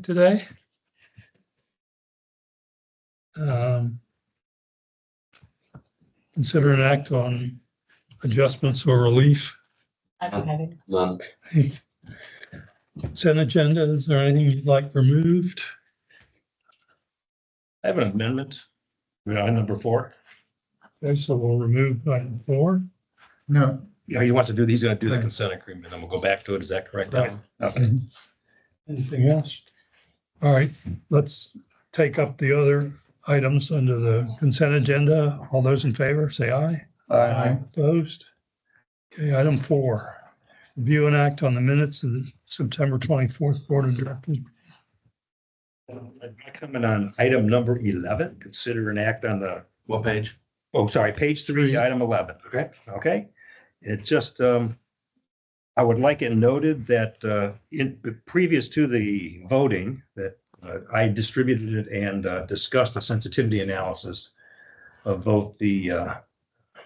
today. Consider an act on adjustments or relief. None. Consent agenda, is there anything you'd like removed? I have an amendment. Item number 4. Okay, so we'll remove item 4. No, Yeah, you want to do, he's gonna do the consent agreement, then we'll go back to it. Is that correct? Right. Okay. Anything else? All right, let's take up the other items under the consent agenda. All those in favor, say aye. Aye. Opposed? Okay, item 4. Review and act on the minutes of the September 24th Board of Directors. Coming on item number 11, consider an act on the, What page? oh, sorry, page 3, item 11. Okay. Okay, it just, I would like it noted that previous to the voting, that I distributed it and discussed a sensitivity analysis of both the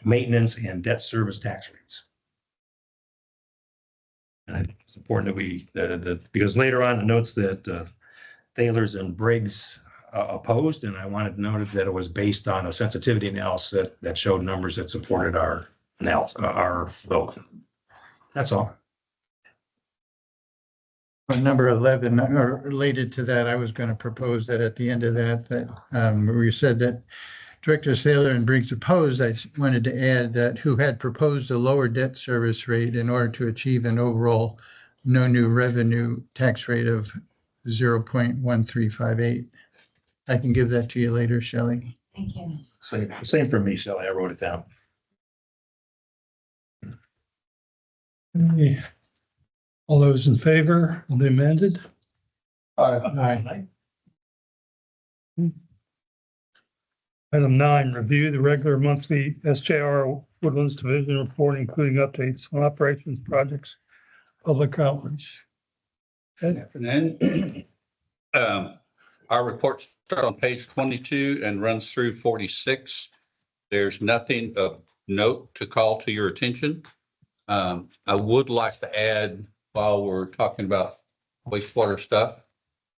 maintenance and debt service tax rates. And I think it's important that we, because later on it notes that Thaler's and Briggs opposed, and I wanted to note that it was based on a sensitivity analysis that showed numbers that supported our analysis, our vote. That's all. on number 11, or related to that, I was going to propose that at the end of that, where you said that Director Thaler and Briggs opposed, I wanted to add that who had proposed a lower debt service rate in order to achieve an overall no new revenue tax rate of 0.1358. I can give that to you later, Shelley. Thank you. Same for me, Shelley. I wrote it down. Okay. All those in favor of the amended? Aye. Item 9, review the regular monthly SJR Woodlands Division report, including updates on operations, projects, public outreach. Ed? Afternoon. Our report starts on page 22 and runs through 46. There's nothing of note to call to your attention. I would like to add, while we're talking about wastewater stuff,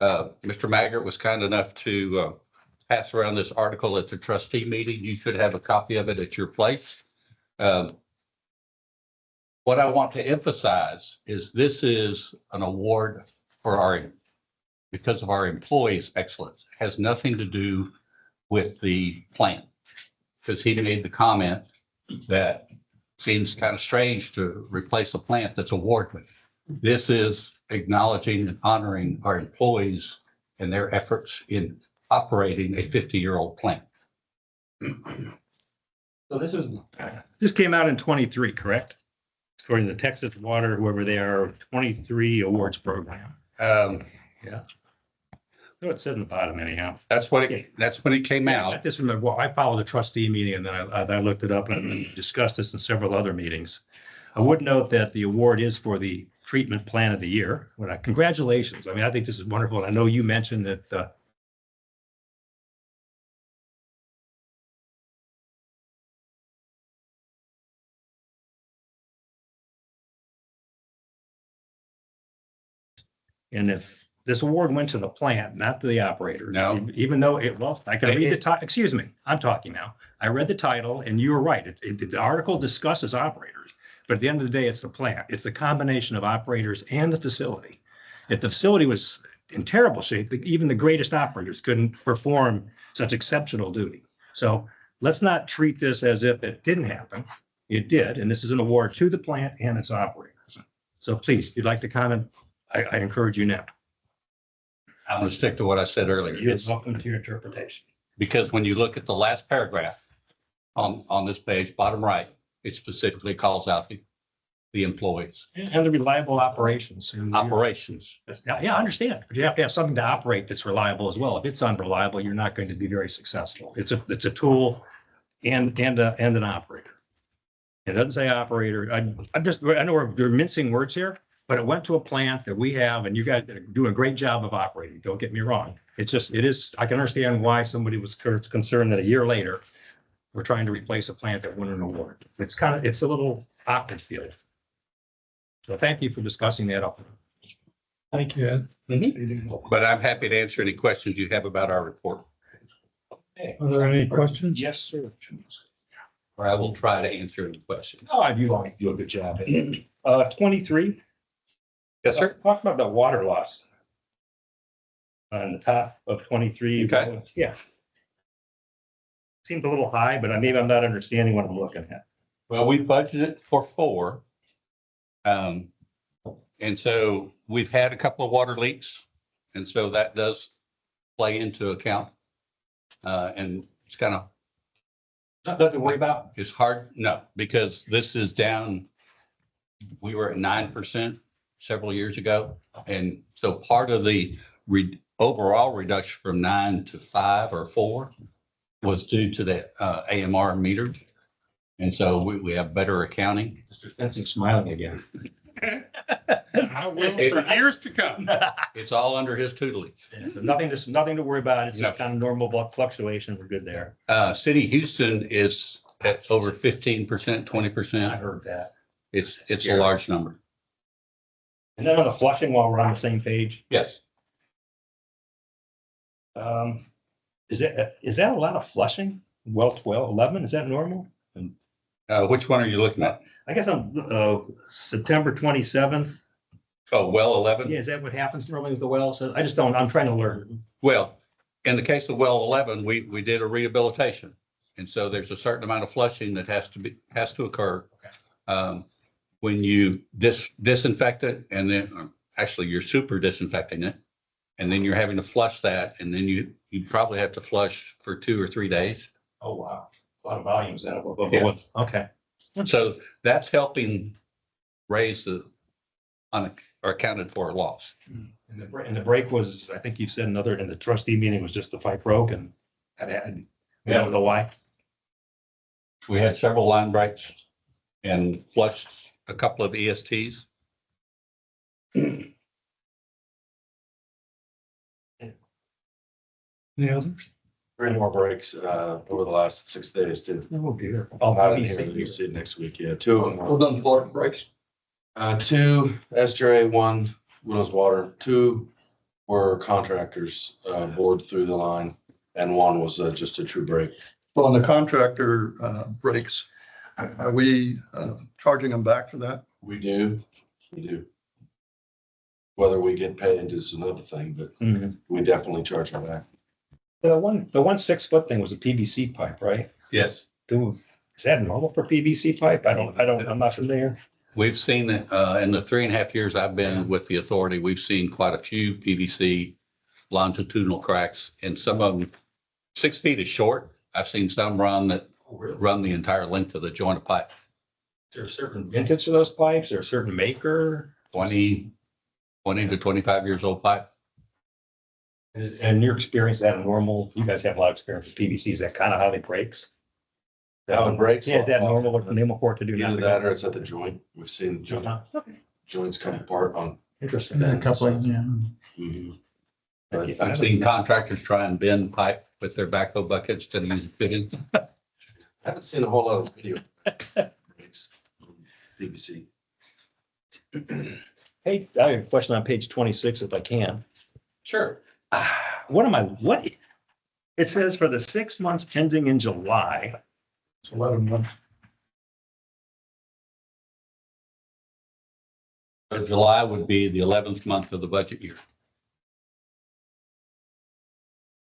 Mr. Maggart was kind enough to pass around this article at the trustee meeting. You should have a copy of it at your place. What I want to emphasize is this is an award for because of our employees' excellence. It has nothing to do with the plant. Because he made the comment that seems kind of strange to replace a plant that's award-winning. This is acknowledging and honoring our employees and their efforts in operating a 50-year-old plant. So this came out in 23, correct? According to Texas Water, whoever they are, 23 awards program. Yeah. So it says in the bottom anyhow. That's when it came I out. just remember, well, I followed the trustee meeting and then I looked it up and discussed this in several other meetings. I would note that the award is for the treatment plan of the year. Congratulations. I mean, I think this is wonderful. And I know you mentioned that and if this award went to the plant, not to the operator. No. Even though I can read the title, excuse me, I'm talking now. I read the title and you were right. The article discusses operators, but at the end of the day, it's the plant. It's the combination of operators and the facility. If the facility was in terrible shape, even the greatest operators couldn't perform such exceptional duty. So let's not treat this as if it didn't happen. It did, and this is an award to the plant and its operators. So please, if you'd like to comment, I encourage you now. I'm going to stick to what I said earlier. You're welcome to your interpretation. Because when you look at the last paragraph on this page, bottom right, it specifically calls out the employees. And the reliable operations. Operations. Yeah, I understand. But you have to have something to operate that's reliable as well. If it's unreliable, you're not going to be very successful. It's a tool and an operator. It doesn't say operator. I know we're mincing words here, but it went to a plant that we have, and you guys do a great job of operating. Don't get me wrong. I can understand why somebody was concerned that a year later, we're trying to replace a plant that won an award. It's a little awkward feeling. So thank you for discussing that up. Thank you, Ed. But I'm happy to answer any questions you have about our report, Are there any questions? Yes, sir. or I will try to answer any questions. Oh, you always do a good job. 23. Yes, sir. Talk about the water loss. On the top of 23. Okay. Yeah. Seems a little high, but maybe I'm not understanding what I'm looking at. Well, we budgeted for 4. And so we've had a couple of water leaks. And so that does play into account. And it's kind of, Nothing to worry about. it's hard, no, because this is down. We were at 9% several years ago. And so part of the overall reduction from 9 to 5 or 4 was due to the AMR meters. And so we have better accounting. Mr. Fence's smiling again. I will for years to come. It's all under his tutelage. So nothing to worry about. It's No. just kind of normal fluctuation. We're good there. City of Houston is at over 15%, I 20%. heard that. It's a large number. And then on the flushing, while we're on the same page, Yes. is that a lot of flushing? Well, 12, 11, is that normal? Which one are you looking at? I guess on September 27th. Oh, well, 11? Yeah, is that what happens normally with the wells? I just don't, I'm trying to learn. Well, in the case of well 11, we did a rehabilitation. And so there's a certain amount of flushing that has to occur. When you disinfect it, and then actually you're super disinfecting it. And then you're having to flush that, and then you probably have to flush for 2 or 3 days. Oh, wow. A lot of volumes then. Yeah. Okay. So that's helping raise the or accounted for loss. And the break was, I think you said another, in the trustee meeting was just the pipe broke and we don't know why. We had several line breaks and flushed a couple of ESTs. Any others? 3 more breaks over the last 6 days too. Oh, dear. Not in here, you'll see it next week. Yeah, 2 of them. Well done, Florida breaks. 2 SJA, 1 Willows Water, 2 were contractors bored through the line, and 1 was just a true break. Well, on the contractor breaks, are we charging them back for that? We do. Whether we get paid is another thing, but we definitely charge them back. The one 6 foot thing was a PVC pipe, right? Yes. Is that normal for PVC pipe? I'm not familiar. We've seen in the 3.5 years I've been with the authority, we've seen quite a few PVC longitudinal cracks, and some of them 6 feet is short. I've seen some run the entire length of the joint of pipe. Is there a certain vintage of those pipes or a certain maker? 20 to 25 years old pipe. And in your experience, is that a normal, you guys have a lot of experience with PVC. Is that kind of how they breaks? How it breaks? Yeah, is that normal or normal for it to do? Either that or it's at the joint. We've seen joints come apart on. Interesting. A couple, yeah. Mhm. Thank you. I've seen contractors try and bend pipe with their backhoe bucket instead of using fittings. I haven't seen a whole lot of video. breaks on PVC. Hey, I have a question on page 26, if I can. Sure. What? It says for the 6 months ending in July. It's 11 months. So July would be the 11th month of the budget year.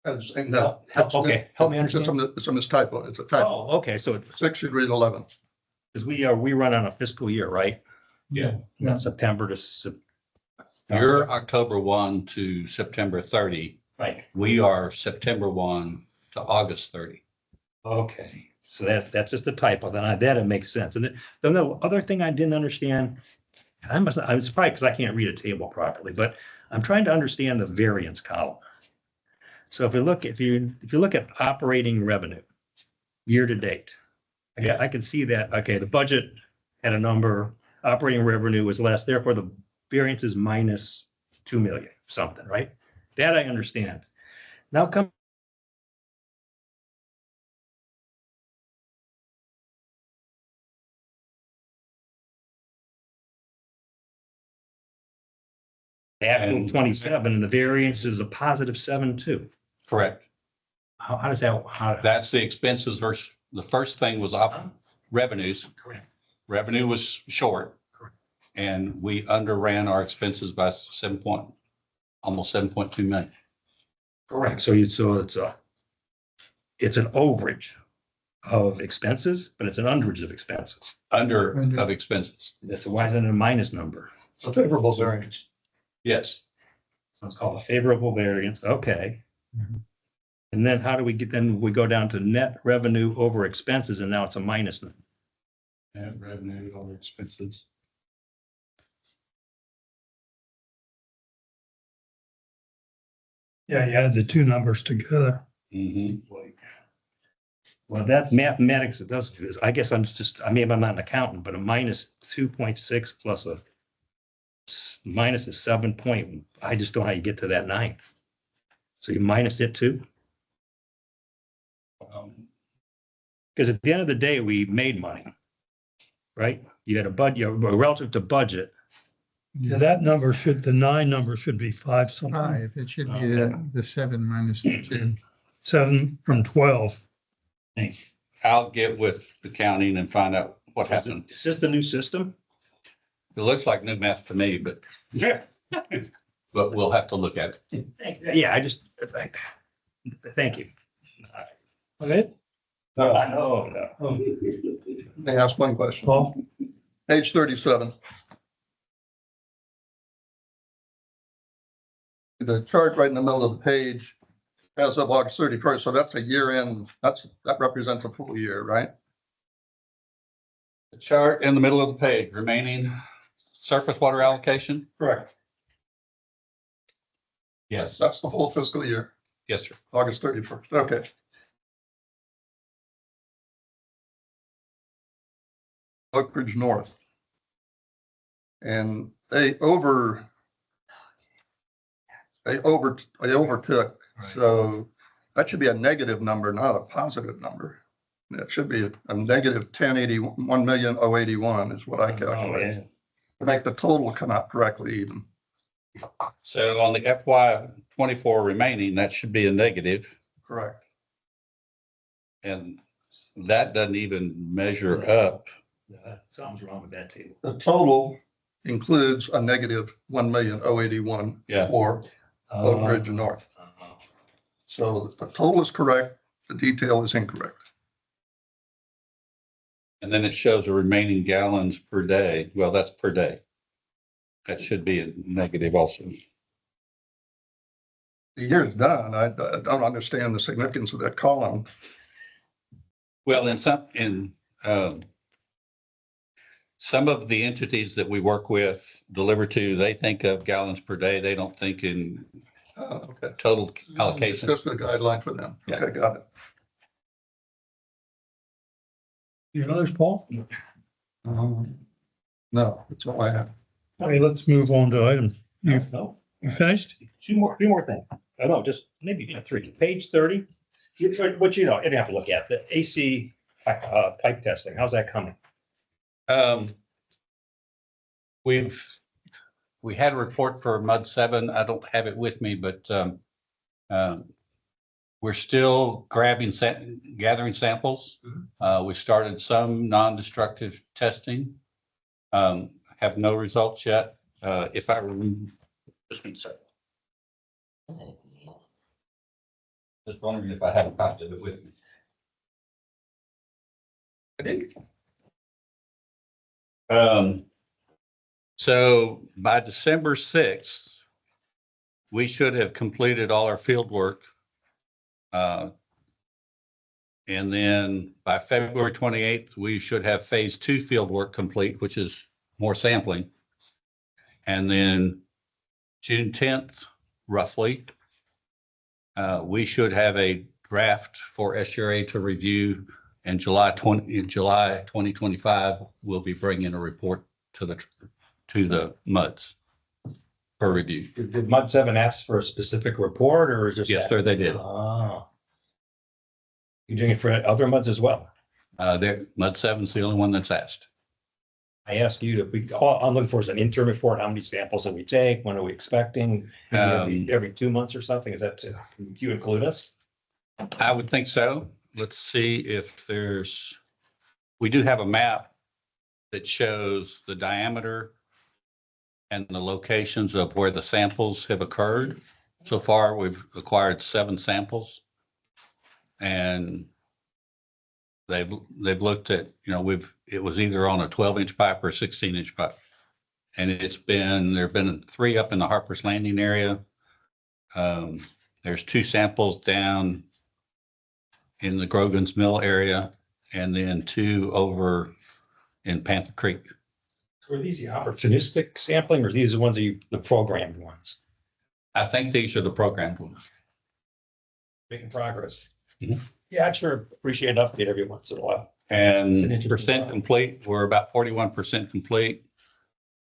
No. Okay, help me understand. It's on this typo. It's a typo. Oh, okay, so 6 should read 11. because we run on a fiscal year, right? Yeah. Not September to You're October 1 to September 30. right. We are September 1 to August 30. Okay, so that's just a typo. Then it makes sense. And then the other thing I didn't understand, I was probably because I can't read a table properly, but I'm trying to understand the variance column. So if you look at operating revenue year to date, I can see that, okay, the budget had a number, operating revenue was less, therefore the variance is minus 2 million something, right? That I understand. Now come The actual And- 27 and the variance is a positive 7.2. Correct. How does that, how? That's the expenses versus, the first thing was revenues. Correct. Revenue was short. Correct. And we underran our expenses by almost 7.2 million. Correct. So it's an overage of expenses, but it's an underage of expenses. Under of expenses. That's why is it a minus number? A favorable variance. Yes. So it's called a favorable variance. Okay. Mhm. And then how do we get, then we go down to net revenue over expenses and now it's a minus number. Net revenue over expenses. Yeah, you add the two numbers together. Mhm. Well, that's mathematics. It does, I guess I'm not an accountant, but a minus 2.6 plus a minus a 7 point. I just don't know how you get to that 9. So you minus it too? Because at the end of the day, we made money, right? You had a budget, relative to budget. Yeah, that number should, the 9 number should be 5 something, 5, it should be the 7 minus the 2. 7 from 12. I'll get with accounting and find out what happened. Is this the new system? It looks like new math to me, but we'll have to look at it. Yeah, thank you. Okay. No. May I ask one question? Paul? Page 37. The chart right in the middle of the page as of August 31st, so that's a year in, that represents a full year, right? The chart in the middle of the page, remaining surface water allocation. Correct. Yes. That's the whole fiscal year, Yes, sir. August 31st. Okay. Oak Ridge North. And they overtook, so that should be a negative number, not a positive number. It should be a negative 1,081,081 is what I calculated. To make the total come out correctly even. So on the FY 24 remaining, that should be a negative, Correct. and that doesn't even measure up. Something's wrong with that table. The total includes a negative 1,081 Yeah. for Oak Ridge North. So the total is correct, the detail is incorrect. And then it shows the remaining gallons per day. Well, that's per day. That should be a negative also. The year's done. I don't understand the significance of that column. Well, some of the entities that we work with deliver to, they think of gallons per day. They don't think in Okay. total It's allocation. just a guideline for them. Yeah. Okay, got it. Any others, Paul? No, that's all I have. Okay, let's move on to items. You No, finished? three more things. Oh, no, just maybe 3. Page 30. What you didn't have to look at, the AC pipe testing. How's that coming? We had a report for MUD 7. I don't have it with me, but we're still gathering samples. We started some non-destructive testing. Have no results yet. If I remember, just one second. Just wondering if I have a copy of it with me. I did. So by December 6th, we should have completed all our field work. And then by February 28th, we should have phase 2 field work complete, which is more sampling. And then June 10th, roughly, we should have a draft for SRA to review. And July 2025, we'll be bringing a report to the MUDs for review. Did MUD 7 ask for a specific report or is just? Yes, sir, they did. Oh. You're doing it for other MUDs as well? MUD 7's the only one that's asked. I asked you to, all I'm looking for is an interim report. How many samples did we take? When are we expecting? Maybe every 2 months or something? Is that, can you include us? I would think so. Let's see if we do have a map that shows the diameter and the locations of where the samples have occurred. So far, we've acquired 7 samples. And they've looked at, it was either on a 12-inch pipe or a 16-inch pipe. And there've been 3 up in the Harper's Landing area. There's 2 samples down in the Grogan's Mill area, and then 2 over in Panther Creek. Were these the opportunistic sampling, or these the ones the programmed ones? I think these are the programmed ones. Making progress. Mhm. Yeah, I'd sure appreciate an update every once in a while. And It's an percent complete, we're about 41% complete.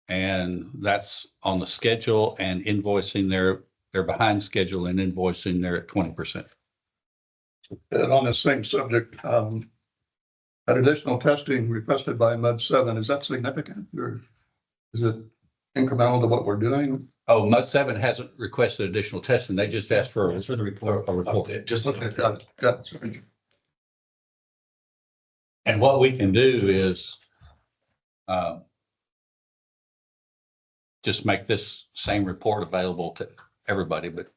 And that's on the schedule and invoicing. They're behind schedule and invoicing. They're at 20%. And on the same subject, that additional testing requested by MUD 7, is that significant or is it incremental to what we're doing? Oh, MUD 7 hasn't requested additional testing. They just asked for It's for the report. a report. Just looking at that. Got And what we can do is just make this same report available to everybody, but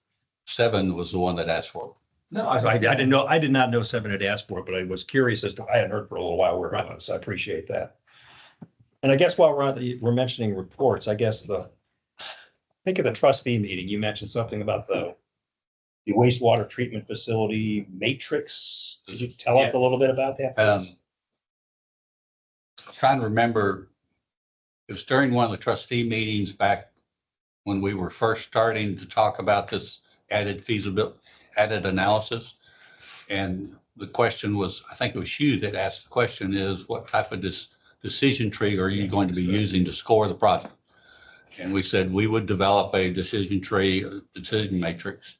7 was the one that asked for it. No, I didn't know, I did not know 7 had asked for it, but I was curious as to, I hadn't heard for a little while where it was, so I appreciate that. And I guess while we're mentioning reports, I guess think of the trustee meeting, you mentioned something about the wastewater treatment facility matrix. Could you tell us a little bit about that? please? Trying to remember, it was during one of the trustee meetings back when we were first starting to talk about this added analysis. And the question was, I think it was you that asked the question, is what type of decision tree are you going to be using to score the project? And we said we would develop a decision tree, a decision matrix.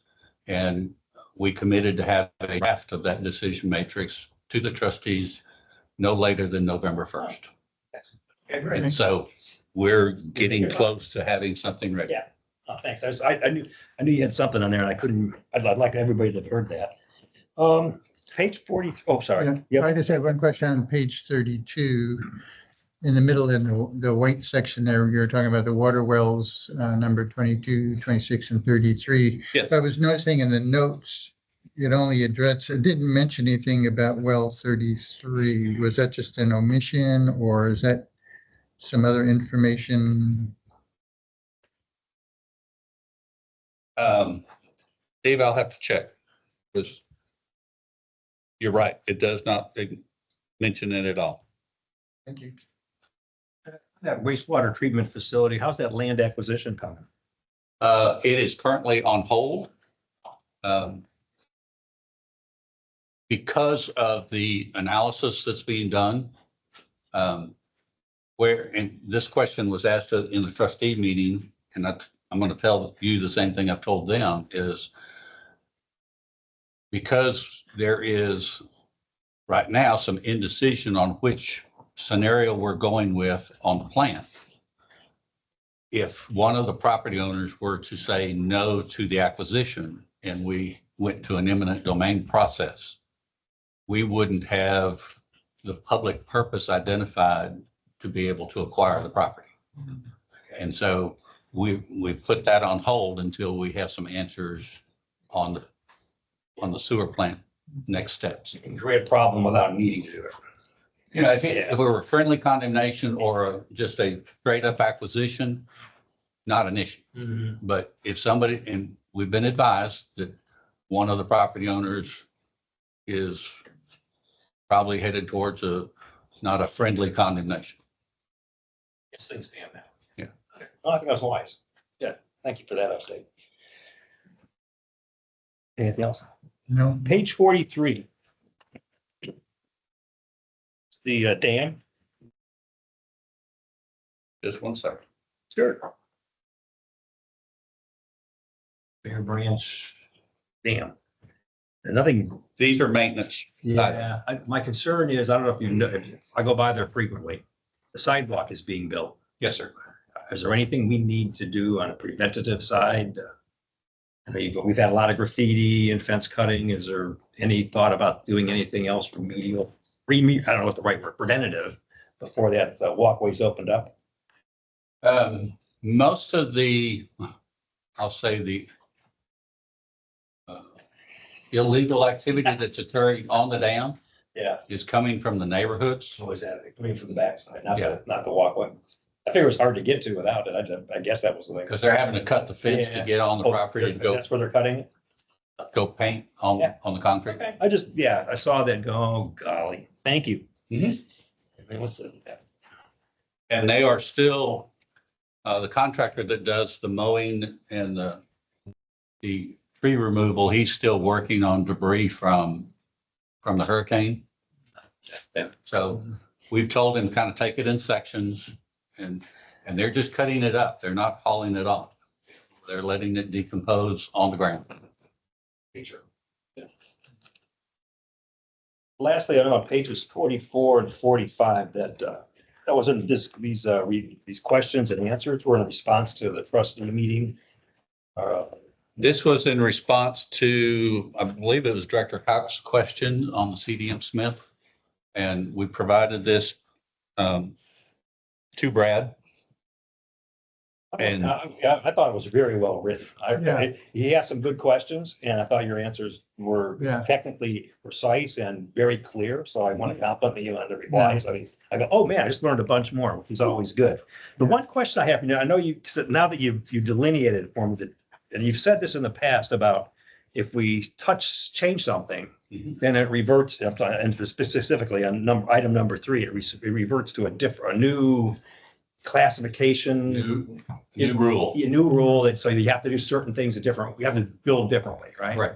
And we committed to have a draft of that decision matrix to the trustees no later than November 1st. Okay, great. And so we're getting close to having something ready. Yeah. Oh, thanks. I knew you had something on there and I'd like everybody to have heard that. Page 40, oh, sorry. Yeah, I just have one question on page 32. In the middle, in the white section there, you're talking about the water wells, number 22, 26, and 33. Yes. I was noticing in the notes, it didn't mention anything about well 33. Was that just an omission or is that some other information? Dave, I'll have to check. Because you're right, it does not mention it at all. Thank you. That wastewater treatment facility, how's that land acquisition coming? It is currently on hold. Because of the analysis that's being done. And this question was asked in the trustee meeting, and I'm going to tell you the same thing I've told them, is because there is right now some indecision on which scenario we're going with on the plan. If one of the property owners were to say no to the acquisition and we went to an eminent domain process, we wouldn't have the public purpose identified to be able to acquire the property. And so we put that on hold until we have some answers on the sewer plant next steps. You can create a problem without needing to do it. If it were a friendly condemnation or just a straight up acquisition, not an issue. But if somebody, and we've been advised that one of the property owners is probably headed towards not a friendly condemnation. Yes, things stand now. Yeah. Okay. Well, I think I was wise. Yeah, thank you for that update. Anything else? No. Page 43. It's the dam. Just one second. Sure. Bear Branch Dam. And nothing. These are maintenance. Yeah, my concern is, I don't know if you know, I go by there frequently. the sidewalk is being built. Yes, sir. Is there anything we need to do on a preventative side? I mean, we've had a lot of graffiti and fence cutting. Is there any thought about doing anything else remedial? I don't know what the right word, preventative, before that walkway's opened up? Most of the, I'll say the illegal activity that's occurring on the dam Yeah. is coming from the neighborhoods. So is that coming from the backside, not Yeah. not the walkway? I figure it was hard to get to without it. I guess that was the way. Because they're having to cut the fence to Yeah. get on the property to go, That's where they're cutting it? go paint on, Yeah. on the concrete. Okay, I saw that go, oh golly, thank you. Mhm. I mean, what's the- And they are still, the contractor that does the mowing and the tree removal, he's still working on debris from the hurricane. Yeah. So we've told him kind of take it in sections and they're just cutting it up. They're not hauling it off. They're letting it decompose on the ground. Feature. Yeah. Lastly, I know on pages 44 and 45 that wasn't these questions and answers were in response to the trustee meeting. This was in response to, I believe it was Director Houck's question on the CDM Smith. And we provided this to Brad. And- I thought it was very well written. Yeah. He had some good questions and I thought your answers were Yeah. technically precise and very clear. So I want to compliment you on the replies. I mean, I go, oh man, I just learned a bunch more, which is always good. The one question I have, I know you said, now that you delineated for me that, and you've said this in the past about if we change something, Mhm. then it reverts, and specifically on item number 3, it reverts to a new classification. New rule. A new rule, and so you have to do certain things you have to build differently, right? Right.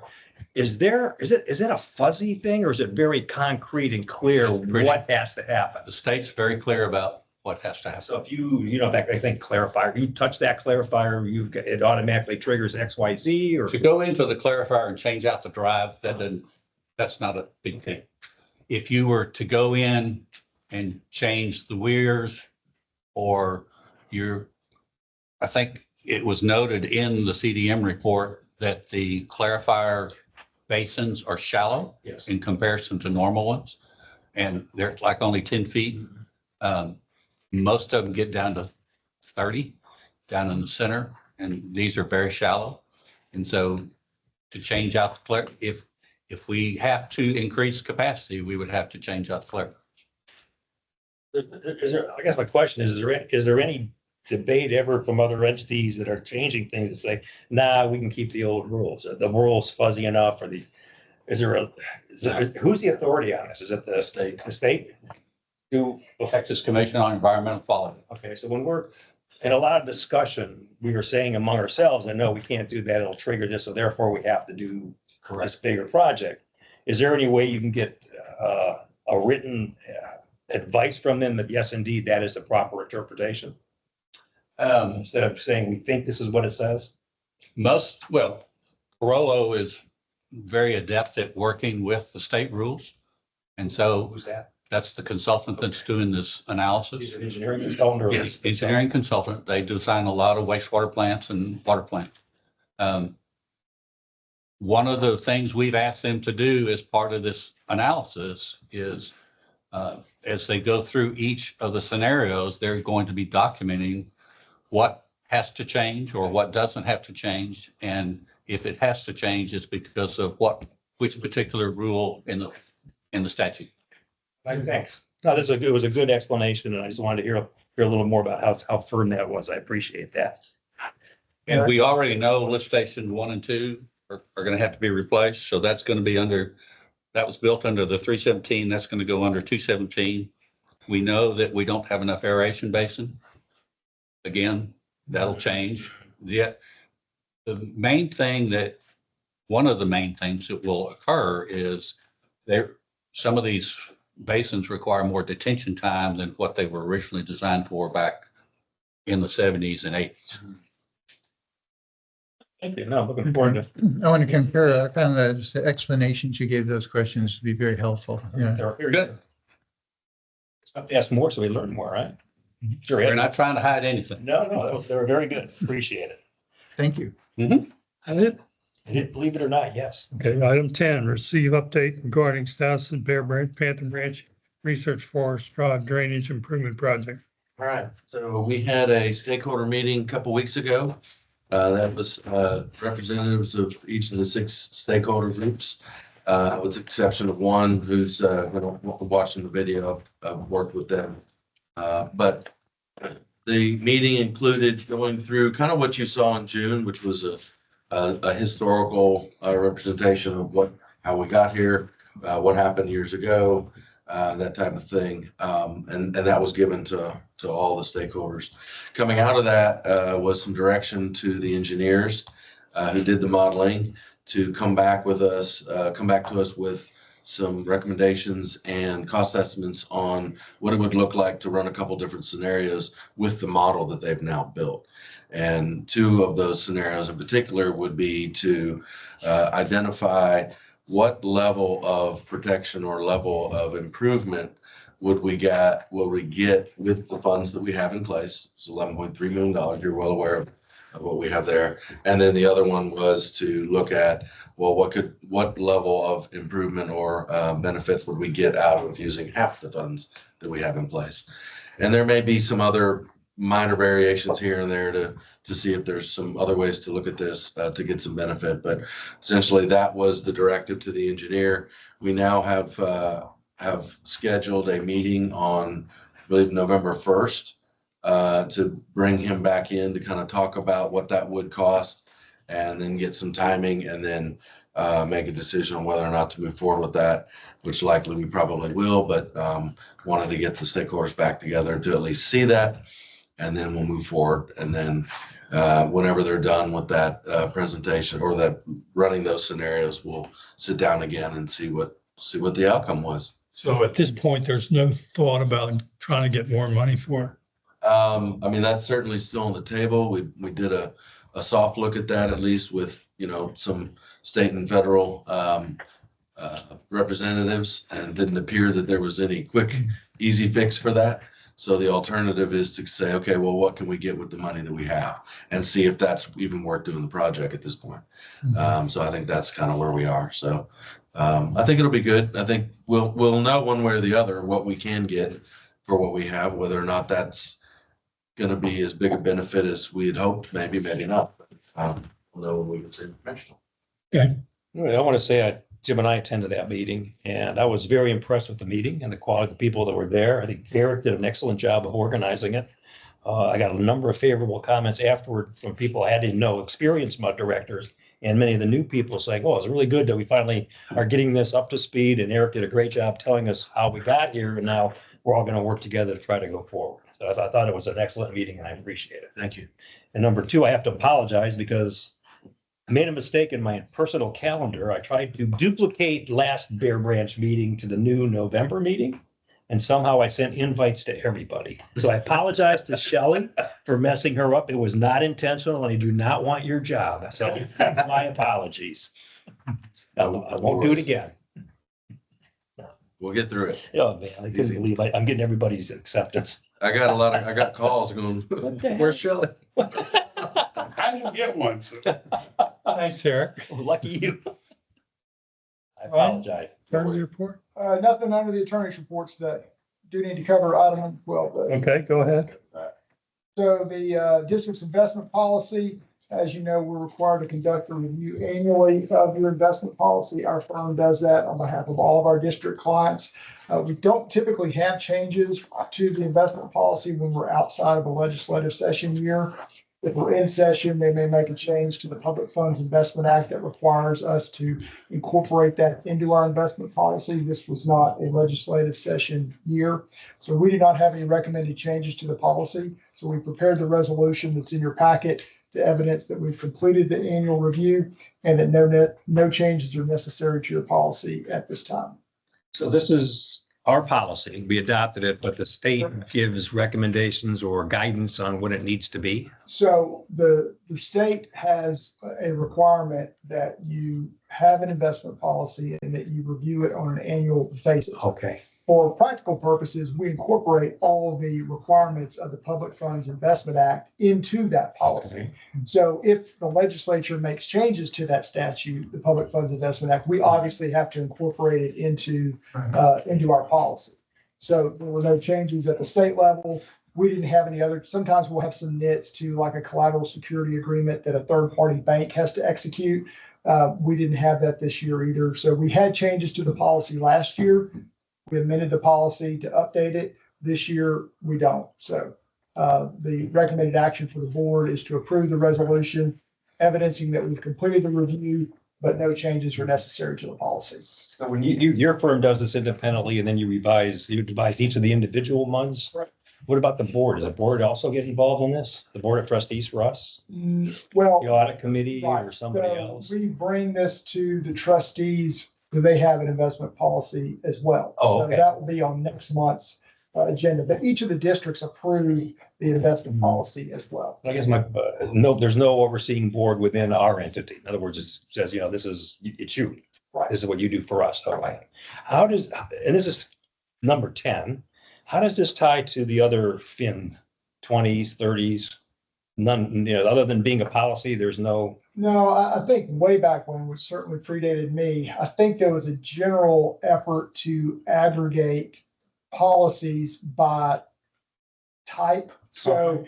Is it a fuzzy thing or is it very concrete and clear It's pretty- what has to happen? The state's very clear about what has to happen. So if I think clarifier, you touch that clarifier, it automatically triggers XYZ or. To go into the clarifier and change out the drive, that's not a big thing. If you were to go in and change the weirs or I think it was noted in the CDM report that the clarifier basins are shallow Yes. in comparison to normal ones. And they're like only 10 feet. Most of them get down to 30 down in the center, and these are very shallow. And so to change out if we have to increase capacity, we would have to change out the flare. I guess my question is there any debate ever from other entities that are changing things that say, nah, we can keep the old rules, the rules fuzzy enough, or who's the authority on this? Is it the State. The state? Texas Commission on Environmental Quality. Okay, so when we're in a lot of discussion, we were saying among ourselves, and no, we can't do that, it'll trigger this, so therefore we have to do this bigger project. Is there any way you can get a written advice from them that yes, indeed, that is the proper interpretation? Instead of saying, we think this is what it says? Carollo is very adept at working with the state rules. And so Who's that? that's the consultant that's doing this analysis. He's an engineering consultant or? Yes, engineering consultant. They design a lot of wastewater plants and water plants. One of the things we've asked them to do as part of this analysis is as they go through each of the scenarios, they're going to be documenting what has to change or what doesn't have to change. And if it has to change, it's because of which particular rule in the statute. Thanks. No, it was a good explanation, and I just wanted to hear a little more about how firm that was. I appreciate that. And we already know lift station 1 and 2 are going to have to be replaced. So that's going to be that was built under the 317. That's going to go under 217. We know that we don't have enough aeration basin. Again, that'll change. The main thing one of the main things that will occur is some of these basins require more detention time than what they were originally designed for back in the 70s and 80s. Thank you. No, I'm looking forward to. I want to concur. I found that the explanations you gave those questions to be very helpful. Yeah. They're very Good. Have to ask more so we learn more, right? Sure. We're not trying to hide anything. No, they were very good. Appreciate it. Thank you. And it, I didn't believe it or not, yes. okay, item 10, receive update regarding status of Bear Branch, Panther Branch Research Forest Drive Drainage Improvement Project. All right, so we had a stakeholder meeting a couple weeks ago. That was representatives of each of the 6 stakeholder groups, with the exception of one who's watching the video. I've worked with them. But the meeting included going through kind of what you saw in June, which was a historical representation of how we got here, what happened years ago, that type of thing. And that was given to all the stakeholders. Coming out of that was some direction to the engineers who did the modeling to come back to us with some recommendations and cost estimates on what it would look like to run a couple different scenarios with the model that they've now built. And 2 of those scenarios in particular would be to identify what level of protection or level of improvement would we get with the funds that we have in place. It's $11.3 million. You're well aware of what we have there. And then the other one was to look at, well, what level of improvement or benefits would we get out of using half the funds that we have in place. And there may be some other minor variations here and there to see if there's some other ways to look at this to get some benefit. But essentially that was the directive to the engineer. We now have scheduled a meeting on, I believe, November 1st to bring him back in to kind of talk about what that would cost and then get some timing and then make a decision on whether or not to move forward with that, which likely we probably will, but wanted to get the stakeholders back together to at least see that. And then we'll move forward. And then whenever they're done with that presentation or that running those scenarios, we'll sit down again and see what the outcome was. So at this point, there's no thought about trying to get more money for it. I mean, that's certainly still on the table. We did a soft look at that, at least with, some state and federal representatives, and didn't appear that there was any quick, easy fix for that. So the alternative is to say, okay, well, what can we get with the money that we have and see if that's even worth doing the project at this point. So I think that's kind of where we are. So I think it'll be good. I think we'll know one way or the other what we can get for what we have, whether or not that's going to be as big a benefit as we had hoped, maybe not. We'll know when we can see information. Okay. I want to say Jim and I attended that meeting, and I was very impressed with the meeting and the quality of the people that were there. I think Eric did an excellent job of organizing it. I got a number of favorable comments afterward from people I didn't know, experienced mud directors, and many of the new people saying, oh, it's really good that we finally are getting this up to speed. And Eric did a great job telling us how we got here, and now we're all going to work together to try to go forward. So I thought it was an excellent meeting, and I appreciate it. Thank you. And number 2, I have to apologize because I made a mistake in my personal calendar. I tried to duplicate last Bear Branch meeting to the new November meeting, and somehow I sent invites to everybody. So I apologize to Shelley for messing her up. It was not intentional, and I do not want your job. So my apologies. I won't do it again. We'll get through it. Oh, man, I couldn't believe I'm getting everybody's acceptance. I got calls going, where's Shelley? I didn't get one, so. Thanks, Eric. Lucky you. I apologize. Turn to the report. Nothing under the attorney's reports today. Do need to cover item 12. Though. Okay, go ahead. So the district's investment policy, as you know, we're required to conduct a review annually of your investment policy. Our firm does that on behalf of all of our district clients. We don't typically have changes to the investment policy when we're outside of a legislative session year. If we're in session, they may make a change to the Public Funds Investment Act that requires us to incorporate that into our investment policy. This was not a legislative session year, so we did not have any recommended changes to the policy. So we prepared the resolution that's in your packet to evidence that we've completed the annual review and that no changes are necessary to your policy at this time. So this is our policy. We adopted it, but the state gives recommendations or guidance on what it needs to be. So the state has a requirement that you have an investment policy and that you review it on an annual basis. Okay. for practical purposes, we incorporate all the requirements of the Public Funds Investment Act into that policy. So if the legislature makes changes to that statute, the Public Funds Investment Act, we obviously have to incorporate it into our policy. So there were no changes at the state level. We didn't have any other, sometimes we'll have some nits to like a collateral security agreement that a third party bank has to execute. We didn't have that this year either. So we had changes to the policy last year. We amended the policy to update it. This year, we don't. So the recommended action for the board is to approve the resolution, evidencing that we've completed the review, but no changes are necessary to the policies. So when your firm does this independently and then you revise each of the individual ones? Right. What about the board? Does the board also get involved in this? The board of trustees for us? Well. The audit committee or Right. somebody So else? we bring this to the trustees because they have an investment policy as well. Oh, So okay. that will be on next month's agenda, but each of the districts approve the investment policy as well. I guess there's no overseeing board within our entity. In other words, it says, it's you. Right. This is what you do for us. Okay. And this is number 10. How does this tie to the other FIN 20s, 30s? None, other than being a policy, there's no. No, I think way back when, which certainly predated me, I think there was a general effort to aggregate policies by type. So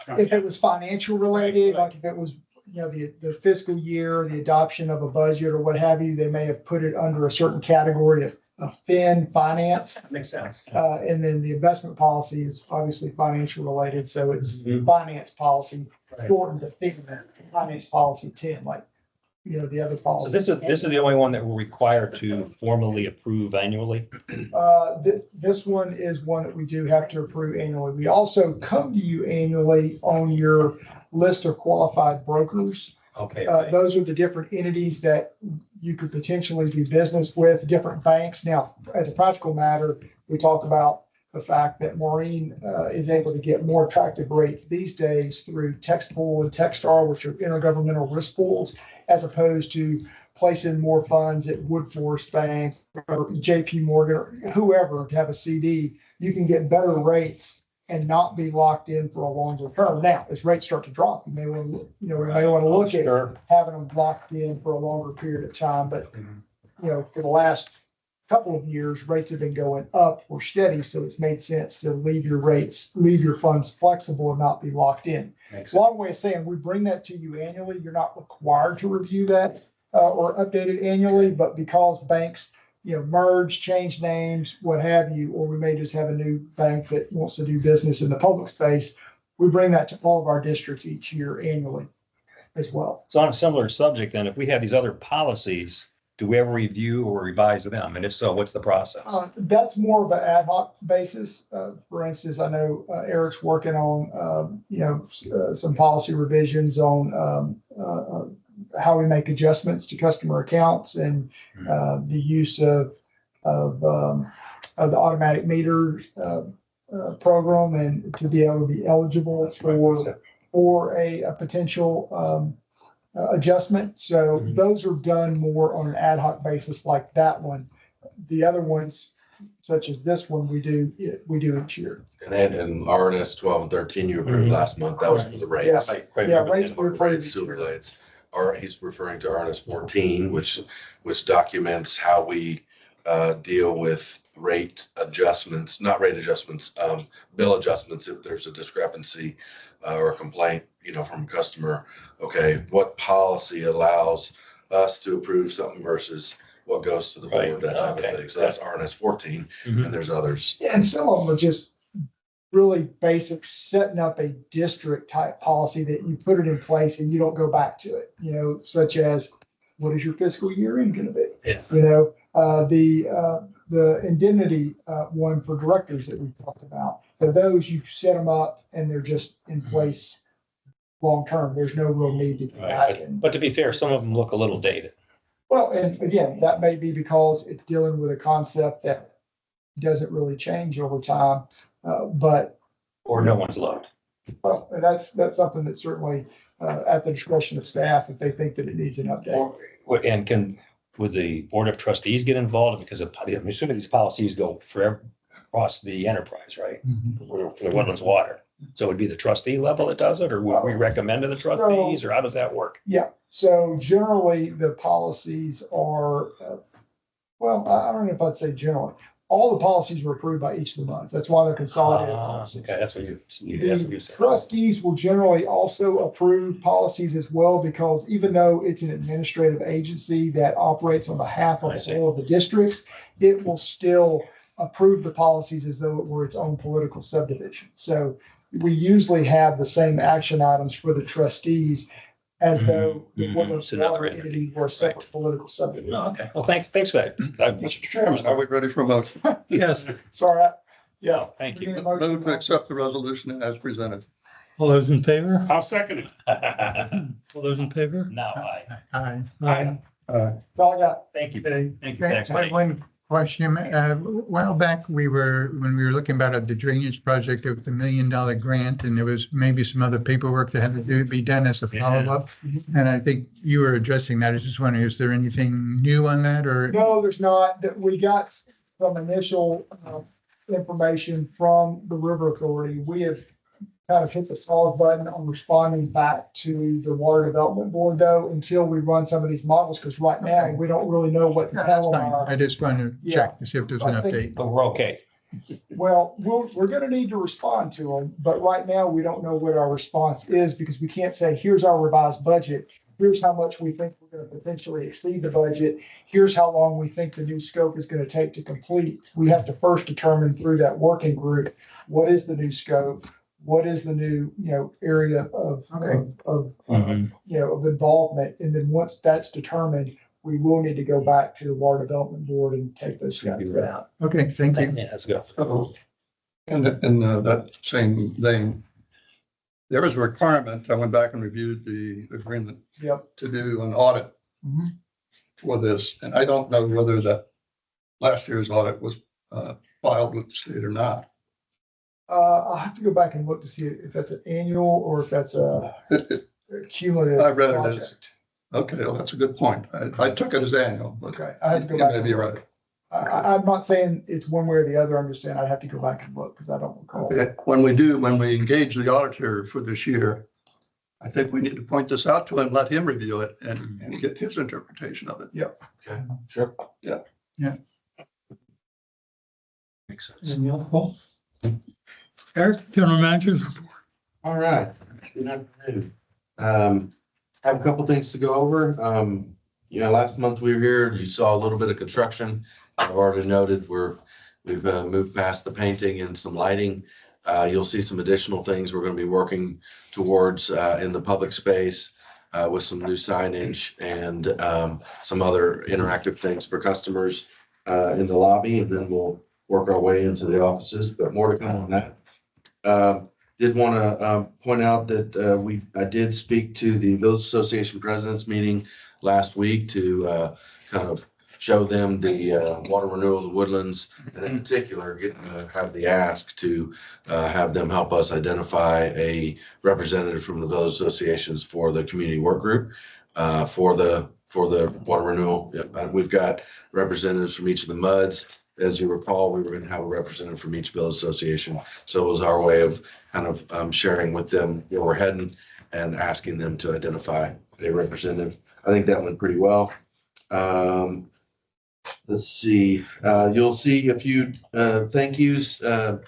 if it was financial related, like if it was, the fiscal year, the adoption of a budget or what have you, they may have put it under a certain category of FIN finance. That makes sense. And then the investment policy is obviously financial related. So it's finance policy, shortened to FIN, finance policy 10, like, the other So policy. this is the only one that we're required to formally approve annually? This one is one that we do have to approve annually. We also come to you annually on your list of qualified brokers. Okay. Those are the different entities that you could potentially do business with, different banks. Now, as a practical matter, we talk about the fact that Maureen is able to get more attractive rates these days through Textpool and Techstar, which are intergovernmental risk pools, as opposed to placing more funds at Woodforest Bank or JP Morgan or whoever to have a CD. You can get better rates and not be locked in for a longer term. Now, as rates start to drop, you may want to, we may want to look at having them locked in for a longer period of time. But, for the last couple of years, rates have been going up or steady. So it's made sense to leave your funds flexible and not be locked in. Long way of saying, we bring that to you annually. You're not required to review that or update it annually, but because banks merge, change names, what have you, or we may just have a new bank that wants to do business in the public space. We bring that to all of our districts each year annually as well. So on a similar subject, then, if we have these other policies, do we ever review or revise them? And if so, what's the process? That's more of an ad hoc basis. For instance, I know Eric's working on, some policy revisions on how we make adjustments to customer accounts and the use of the automatic meter program and to be able to be eligible for a potential adjustment. So those are done more on an ad hoc basis like that one. The other ones, such as this one, we do each year. And RNS 12 and 13 you approved last month. That was for the rates. Yeah, rates were Rates, super rates. Or he's referring to RNS 14, which documents how we deal with rate adjustments, not rate adjustments, bill adjustments if there's a discrepancy or a complaint, from a customer. Okay, what policy allows us to approve something versus what goes to the board, that type of thing. So that's RNS 14, and there's others. Yeah, and some of them are just really basic, setting up a district type policy that you put it in place and you don't go back to it, such as what is your fiscal year end going to be? Yeah. The indemnity one for directors that we talked about. So those you set them up and they're just in place long term. There's no real need to go back. But to be fair, some of them look a little dated. Well, and again, that may be because it's dealing with a concept that doesn't really change over time. Or no one's looked. Well, that's something that's certainly at the discretion of staff if they think that it needs an update. And would the Board of Trustees get involved? Because I'm assuming these policies go forever across the enterprise, right? For the Woodlands Water. So it would be the trustee level that does it, or would we recommend to the trustees, or how does that work? Yeah, so generally the policies are, well, I don't know if I'd say generally. All the policies are approved by each of the months. That's why they're consolidated policies. Okay, that's what you said. Trustees will generally also approve policies as well, because even though it's an administrative agency that operates on behalf I of see. all of the districts, it will still approve the policies as though it were its own political subdivision. So we usually have the same action items for the trustees as though the Woodlands It's another Water entity. entity were a separate political subdivision. Oh, okay, well, thanks for that. Mr. Chairman, are we ready for a motion? Yes, Sorry, yeah. Thank you. Move to accept the resolution as presented. all those in favor? I'll second it. All those in favor? Now, I, Aye. Aye. That's all I got. thank you. Okay. Thank you. for that Okay, one question, a while back, when we were looking about the drainage project, it was $1 million grant, and there was maybe some other paperwork that had to be done as a follow-up. And I think you were addressing that. I was just wondering, is there anything new on that, or? No, there's not. That we got some initial information from the River Authority. We have kind of hit the pause button on responding back to the Water Development Board, though, until we run some of these models, because right now Okay. we don't really know what the No, hell that's fine. are. I just wanted to check to see if there's an I think- update. But we're okay. Well, we're gonna need to respond to them, but right now we don't know what our response is, because we can't say, here's our revised budget. Here's how much we think we're gonna potentially exceed the budget. Here's how long we think the new scope is gonna take to complete. We have to first determine through that working group, what is the new scope? What is the new, area of, Okay. of, Mhm. of involvement? And then once that's determined, we will need to go back to the Water Development Board and take those steps out. Okay, thank you. Yeah, that's good. And in that same vein, there was a requirement, I went back and reviewed the agreement Yep. to do an audit Mhm. for this, and I don't know whether that last year's audit was filed with the state or not. I'll have to go back and look to see if that's an annual or if that's a cumulative I read it as- project. Okay, well, that's a good point. I took it as annual, but Okay, I had to go you back. may and be look. right. I'm not saying it's one way or the other. I'm just saying I'd have to go back and look because I don't recall. Okay, when we engage the auditor for this year, I think we need to point this out to him, let him review it and get his interpretation of it. Okay, sure. Makes sense. Eric, General Manager's report. All right. Good afternoon. Have a couple things to go over. Last month we were here, you saw a little bit of construction. I've already noted we've moved past the painting and some lighting. You'll see some additional things we're gonna be working towards in the public space with some new signage and some other interactive things for customers in the lobby, and then we'll work our way into the offices, but more to come on that. Did want to point out that I did speak to the Village Association Presidents meeting last week to kind of show them the water renewal of the Woodlands, and in particular, have the ask to have them help us identify a representative from the Village Associations for the community work group for the water renewal. We've got representatives from each of the MUDs. As you recall, we were going to have a representative from each village association. So it was our way of kind of sharing with them where we're heading and asking them to identify a representative. I think that went pretty well. Let's see, you'll see a few thank yous that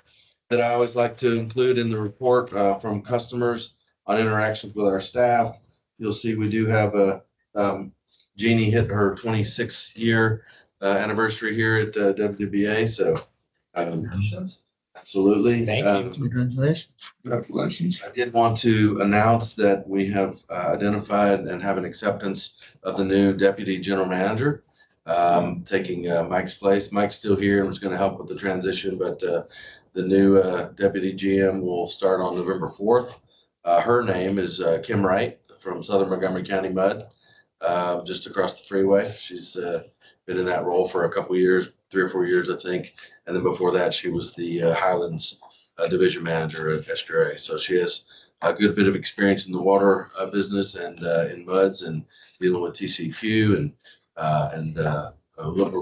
I always like to include in the report from customers on interactions with our staff. You'll see we do have Jeannie hit her 26th year anniversary here at WWBA. So absolutely. Thank you. Congratulations. Congratulations. I did want to announce that we have identified and have an acceptance of the new deputy general manager, taking Mike's place. Mike's still here and was going to help with the transition, but the new deputy GM will start on November 4th. Her name is Kim Wright from Southern Montgomery County MUD, just across the freeway. She's been in that role for a couple years, 3 or 4 years, I think. And then before that, she was the Highlands division manager at Estuary. So she has a good bit of experience in the water business and in MUDs and dealing with TCQ and We're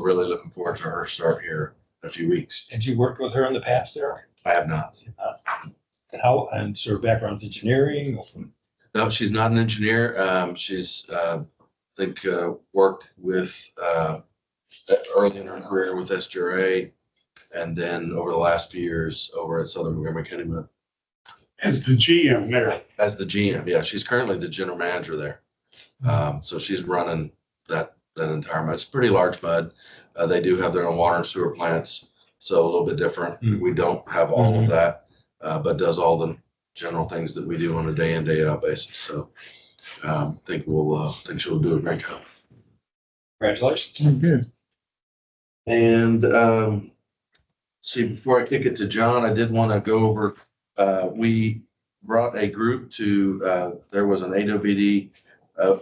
really looking forward to her start here in a few weeks. Had you worked with her in the past there? I have not. And sort of background engineering? No, she's not an engineer. She's, I think, worked with, early in her career with SGRA. And then over the last few years over at Southern Montgomery County As the GM there. as the GM. Yeah, she's currently the general manager there. So she's running that entire mud. It's pretty large mud. They do have their own water and sewer plants, so a little bit different. We don't have all of that, but does all the general things that we do on a day in, day out basis. So think she'll do a great job. Congratulations. Good. And see, before I kick it to John, I did want to go over, we brought a group to, there was an AWD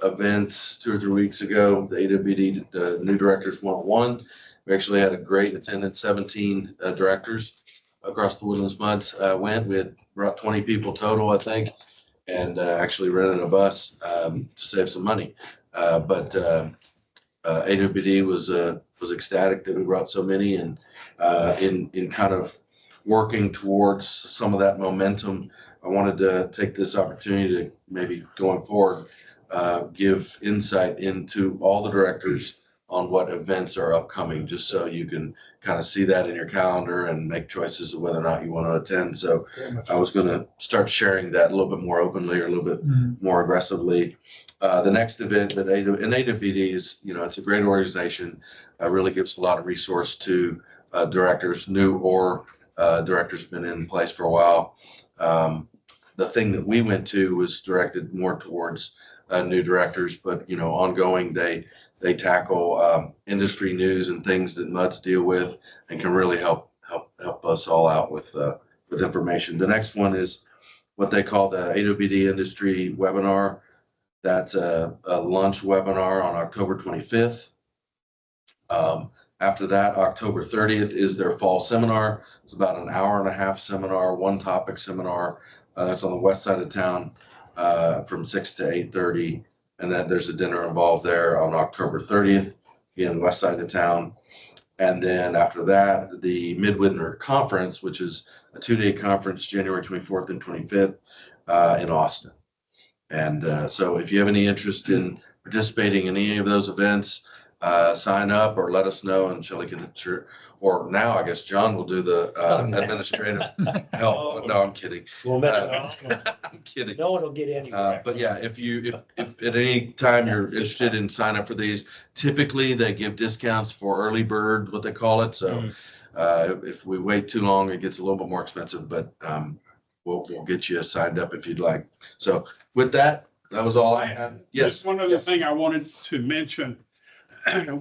event 2 or 3 weeks ago, the AWD New Directors 101. We actually had a great attendance, 17 directors across the Woodlands Muds went. We had about 20 people total, I think, and actually rented a bus to save some money. But AWD was ecstatic that we brought so many, and in kind of working towards some of that momentum, I wanted to take this opportunity to maybe going forward, give insight into all the directors on what events are upcoming, just so you can kind of see that in your calendar and make choices of whether or not you want to attend. So I was going to start sharing that a little bit more openly or a little bit more aggressively. The next event that AWD is, it's a great organization, really gives a lot of resource to directors, new or directors been in place for a while. The thing that we went to was directed more towards new directors, but ongoing, they tackle industry news and things that MUDs deal with, and can really help us all out with information. The next one is what they call the AWD Industry Webinar. That's a lunch webinar on October 25th. After that, October 30th is their fall seminar. It's about an hour and a half seminar, one topic seminar. That's on the west side of town from 6 to 8:30. And then there's a dinner involved there on October 30th, again, west side of town. And then after that, the Midwinter Conference, which is a 2-day conference, January 24th and 25th in Austin. And so if you have any interest in participating in any of those events, sign up or let us know, and Shelley can, or now I guess John will do the administrative help. No, I'm kidding. Well, I'm kidding. no one will get anywhere. But yeah, if at any time you're interested in sign up for these, typically they give discounts for early bird, what they call it. So if we wait too long, it gets a little bit more expensive, but we'll get you signed up if you'd like. So with that, that was all I had. Yes. Just one other thing I wanted to mention.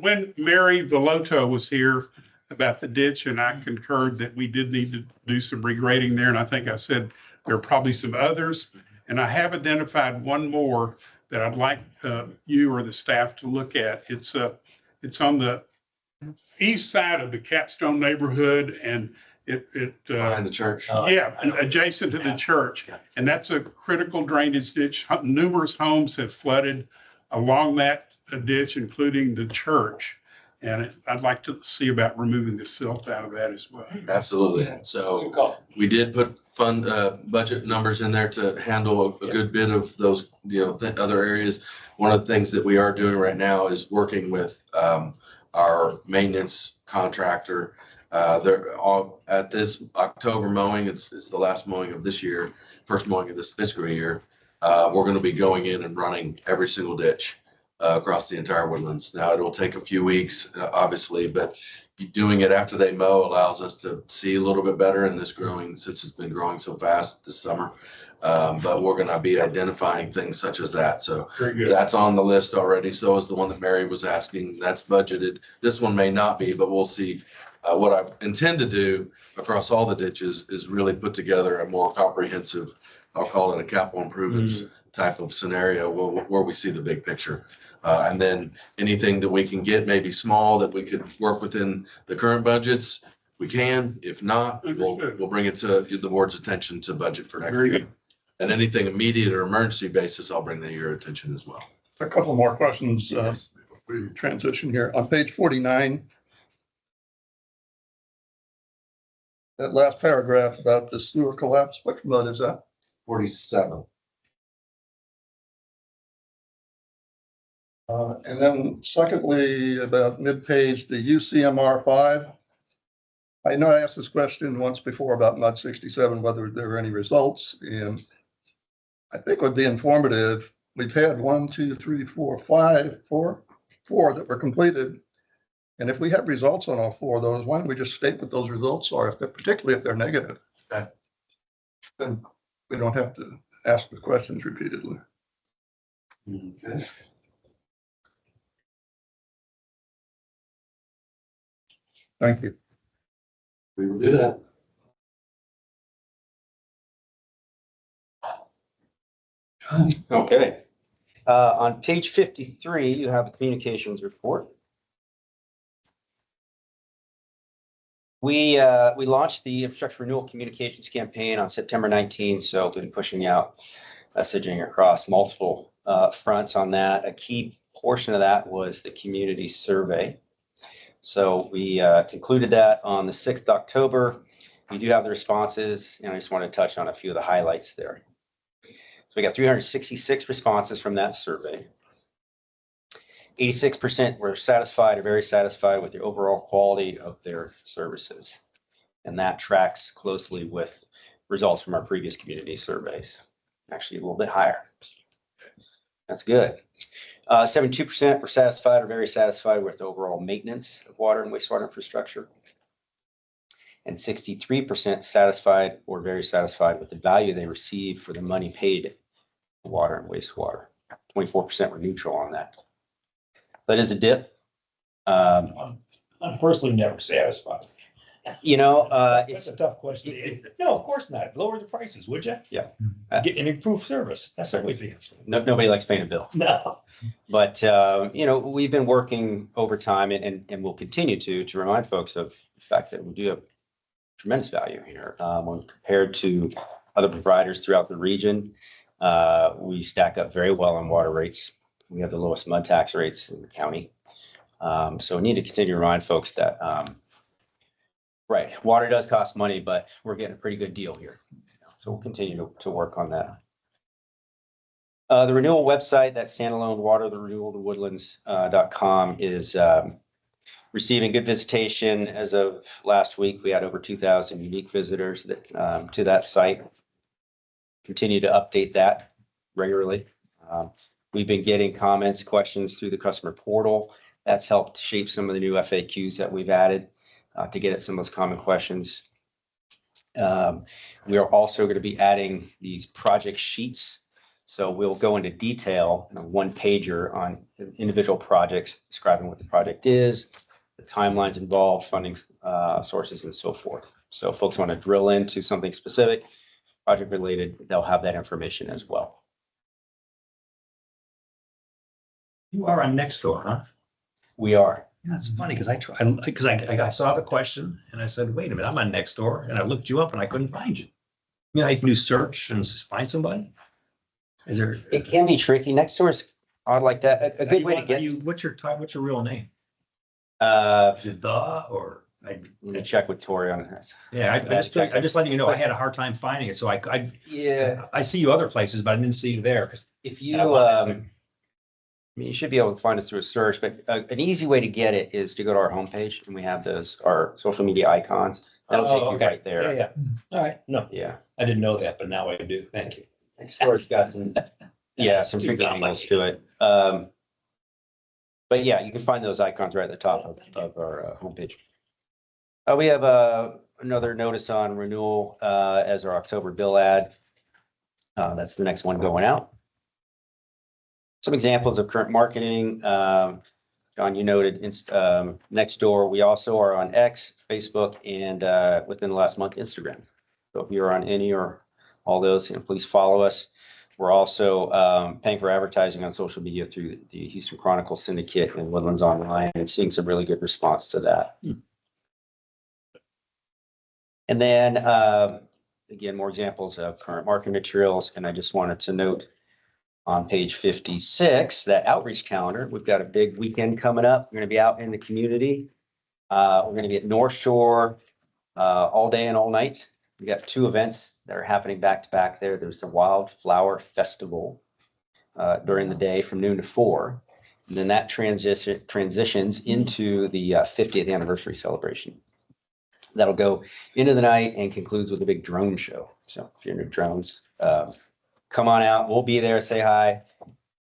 When Mary Veloto was here about the ditch, and I concurred that we did need to do some regrading there, and I think I said there are probably some others. And I have identified one more that I'd like you or the staff to look at. It's on the east side of the Capstone neighborhood, and Behind the church. adjacent to the church. And that's a critical drainage ditch. Numerous homes have flooded along that ditch, including the church. And I'd like to see about removing the silt out of that as well. Absolutely. So we did put budget numbers in there to handle a good bit of those, other areas. One of the things that we are doing right now is working with our maintenance contractor. They're all at this October mowing. It's the last mowing of this year, first mowing of this fiscal year. We're going to be going in and running every single ditch across the entire Woodlands. Now, it'll take a few weeks, obviously, but doing it after they mow allows us to see a little bit better in this growing, since it's been growing so fast this summer. But we're going to be identifying things such as that. So that's on the list already. So is the one that Mary was asking. That's budgeted. This one may not be, but we'll see. What I intend to do across all the ditches is really put together a more comprehensive, I'll call it a capital improvements type of scenario where we see the big picture. And then anything that we can get maybe small that we could work within the current budgets, we can. If not, we'll bring it to the board's attention to budget for next year. And anything immediate or emergency basis, I'll bring to your attention as well. A couple more questions. Yes. we transition here. On page 49, that last paragraph about the sewer collapse, what mud is that? 47. And then secondly, about mid-page, the UCMR 5. I know I asked this question once before about MUD 67, whether there were any results, and I think it would be informative. We've had 1, 2, 3, 4, 5, 4 that were completed. And if we have results on all 4 of those, why don't we just state what those results are, particularly if they're negative? Okay. Then we don't have to ask the questions repeatedly. Okay. Thank you. We will do that. Okay. On page 53, you have a communications report. We launched the infrastructure renewal communications campaign on September 19th, so we've been pushing out messaging across multiple fronts on that. A key portion of that was the community survey. So we concluded that on the 6th of October. We do have the responses, and I just want to touch on a few of the highlights there. So we got 366 responses from that survey. 86% were satisfied or very satisfied with the overall quality of their services. And that tracks closely with results from our previous community surveys, actually a little bit higher. That's good. 72% were satisfied or very satisfied with the overall maintenance of water and wastewater infrastructure. And 63% satisfied or very satisfied with the value they receive for the money paid for water and wastewater. 24% were neutral on that. That is a dip. I'm personally never satisfied. It's That's a tough question. No, of course not. Lower the prices, would you? Yeah. Get an improved service. That's always the answer. nobody likes paying a bill. No. But, we've been working overtime and we'll continue to remind folks of the fact that we do have tremendous value here. When compared to other providers throughout the region, we stack up very well on water rates. We have the lowest mud tax rates in the county. So we need to continue to remind folks that, right, water does cost money, but we're getting a pretty good deal here. So we'll continue to work on that. The renewal website, that standalone water, the renewal, the woodlands.com is receiving good visitation. As of last week, we had over 2,000 unique visitors to that site. Continue to update that regularly. We've been getting comments, questions through the customer portal. That's helped shape some of the new FAQs that we've added to get at some of those common questions. We are also going to be adding these project sheets. So we'll go into detail, one pager on individual projects, describing what the project is, the timelines involved, funding sources, and so forth. So if folks want to drill into something specific, project related, they'll have that information as well. You are on Nextdoor, huh? We are. That's funny because I saw the question and I said, wait a minute, I'm on Nextdoor, and I looked you up and I couldn't find you. I can do search and find somebody. Is there? It can be tricky. Nextdoor is odd like that. A good way to get. What's your real name? Let Is it the or? me check with Tori on that. Yeah, I just letting you know I had a hard time finding it. So Yeah, I see you other places, but I didn't see you there. if you you should be able to find us through a search, but an easy way to get it is to go to our homepage, and we have our social media icons. That'll take you right there. Yeah. All right. No, Yeah. I didn't know that, but now I do. Thank you. Nextdoor's got some, some good angles to it. But yeah, you can find those icons right at the top of our homepage. We have another notice on renewal as our October bill ad. That's the next one going out. Some examples of current marketing. John, you noted Nextdoor. We also are on X, Facebook, and within the last month, Instagram. So if you're on any or all those, please follow us. We're also paying for advertising on social media through the Houston Chronicle Syndicate and Woodlands Online, and seeing some really good response to that. And then, again, more examples of current marketing materials. And I just wanted to note On page 56, that outreach calendar, we've got a big weekend coming up. We're going to be out in the community. We're going to be at North Shore all day and all night. We got 2 events that are happening back to back there. There's the Wildflower Festival during the day from noon to 4. And then that transitions into the 50th anniversary celebration. That'll go into the night and concludes with a big drone show. So if you're into drones, come on out. We'll be there. Say hi.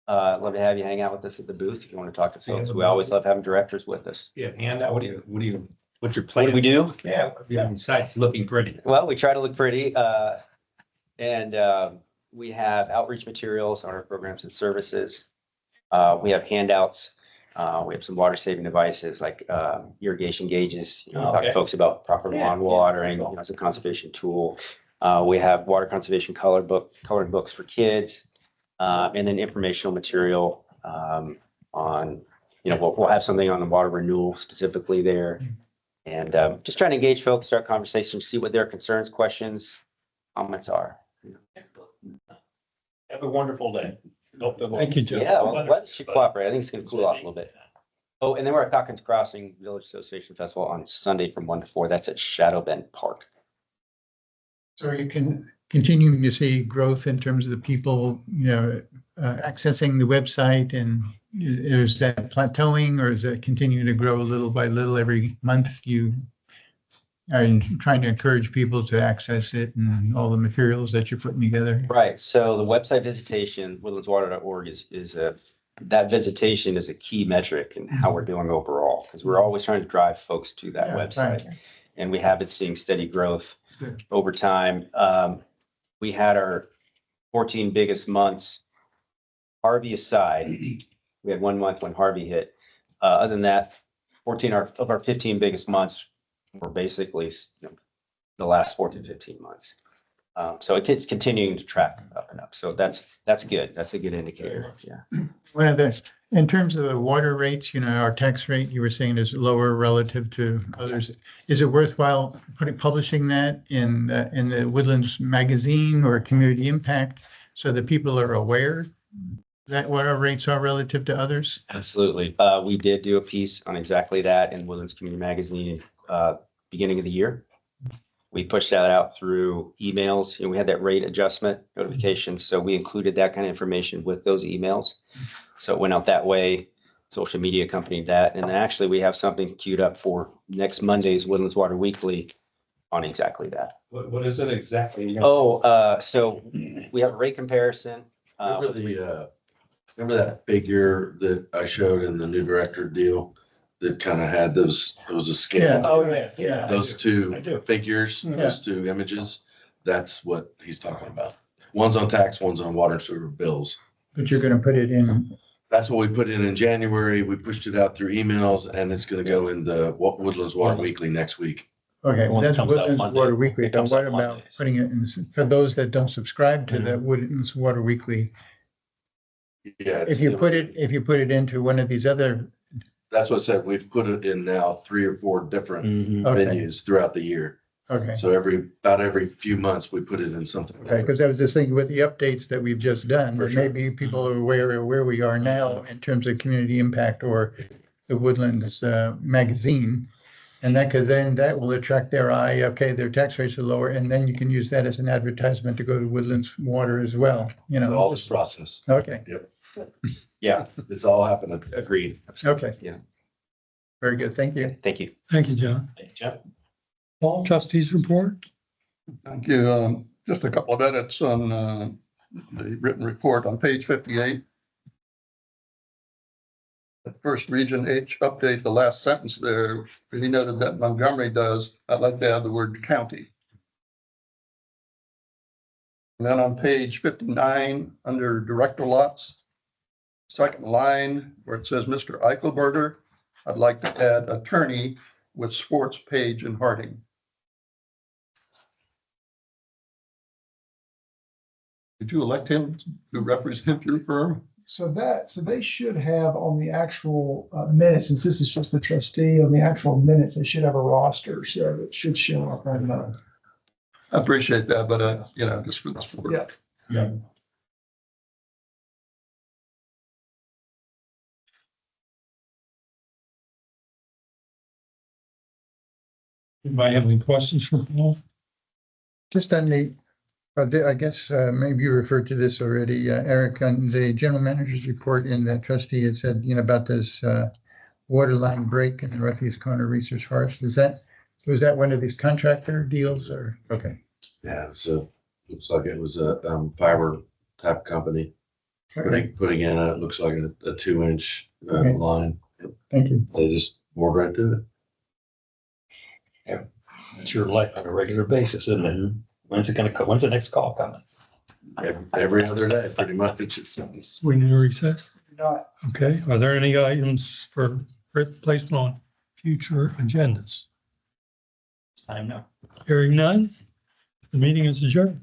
Love to have you hang out with us at the booth if you want to talk to folks. We always love having directors with us. Yeah, handout, what's your What plan? do we do? Yeah, besides looking pretty. Well, we try to look pretty, and we have outreach materials on our programs and services. We have handouts. We have some water saving devices like irrigation gauges. Talk Okay. to folks about proper lawn watering as a conservation tool. We have water conservation coloring books for kids, and then informational material on, we'll have something on the water renewal specifically there. And just trying to engage folks, start conversations, see what their concerns, questions, comments are. Have a wonderful day. Thank you, Joe. Yeah, well, the weather should cooperate. I think it's gonna cool off a little bit. Oh, and then we're at Calkins Crossing Village Association Festival on Sunday from 1 to 4. That's at Shadow Bend Park. So you can continuing to see growth in terms of the people, accessing the website, and is that plateauing or is that continuing to grow little by little every month? You are trying to encourage people to access it and all the materials that you're putting together. Right, so the website visitation, woodlandswater.org that visitation is a key metric in how we're doing overall, because we're always trying to drive folks to that Yeah, website. right. And we have been seeing steady growth Good. over time. We had our 14 biggest months, Harvey aside. We had 1 month when Harvey hit. Other than that, 14 of our 15 biggest months were basically the last 14, 15 months. So it's continuing to track up and up. So that's good. That's a good indicator. Yeah. One of the, in terms of the water rates, our tax rate, you were saying is lower relative to others. Is it worthwhile publishing that in the Woodlands magazine or Community Impact so that people are aware that what our rates are relative to others? Absolutely. We did do a piece on exactly that in Woodlands Community Magazine, beginning of the year. We pushed that out through emails. We had that rate adjustment notification. So we included that kind of information with those emails. So it went out that way. Social media accompanied that. And then actually we have something queued up for next Monday's Woodlands Water Weekly on exactly that. What is it exactly? So we have a rate comparison. Remember that figure that I showed in the new director deal that kind of had those, it was a scale. Oh, yeah. Those I two do. figures, Yeah. those two images, that's what he's talking about. One's on tax, one's on water and sewer bills. But you're going to put it in. That's what we put in January. We pushed it out through emails and it's gonna go in the Woodlands Water Weekly next week. Okay, The one that's that comes out Woodlands Monday. Water Weekly. It But comes what out about Mondays. putting it in, for those that don't subscribe to the Woodlands Water Weekly? Yeah. If you put it into one of these other, That's what I said. We've put it in now 3 or 4 different okay, venues throughout the year. okay. So about every few months, we put it in something. Okay, because I was just thinking with the updates that we've just done, For that sure. maybe people are aware of where we are now in terms of community impact or the Woodlands magazine. And that will attract their eye, okay, their tax rates are lower, and then you can use that as an advertisement to go to Woodlands Water as well, All this process. Okay, Yeah, It's all happening. agreed. okay. Yeah. Very good, thank you. Thank you. Thank you, John. Jeff? Paul, trustees report? Thank you. Just a couple of edits on the written report on page 58. The first Region H update, the last sentence there, he noted that Montgomery does. I'd like to add the word county. And then on page 59, under director lots, second line where it says Mr. Eichelberger, I'd like to add attorney with sports page in Harding. Did you elect him to represent your firm? So they should have on the actual minutes, since this is just the trustee, on the actual minutes, they should have a roster, so it should show up on the. I appreciate that, but just for this board. Yeah. Anybody have any questions for Paul? Just on I guess maybe you referred to this already, Eric, on the general manager's report in that trustee had said, about this water line break in Northeast Corner Research Forest. Was that one of these contractor deals or? Okay. Yeah, so looks like it was a fiber type company putting in a, looks like a 2-inch Okay. line. Thank you. They just bored right through it. It's your life on a regular basis, isn't it? When's the next call coming? Every other day, pretty much. It seems. We need a recess. Not Okay, are there any items for placement on future agendas? I know. Hearing none, the meeting is adjourned.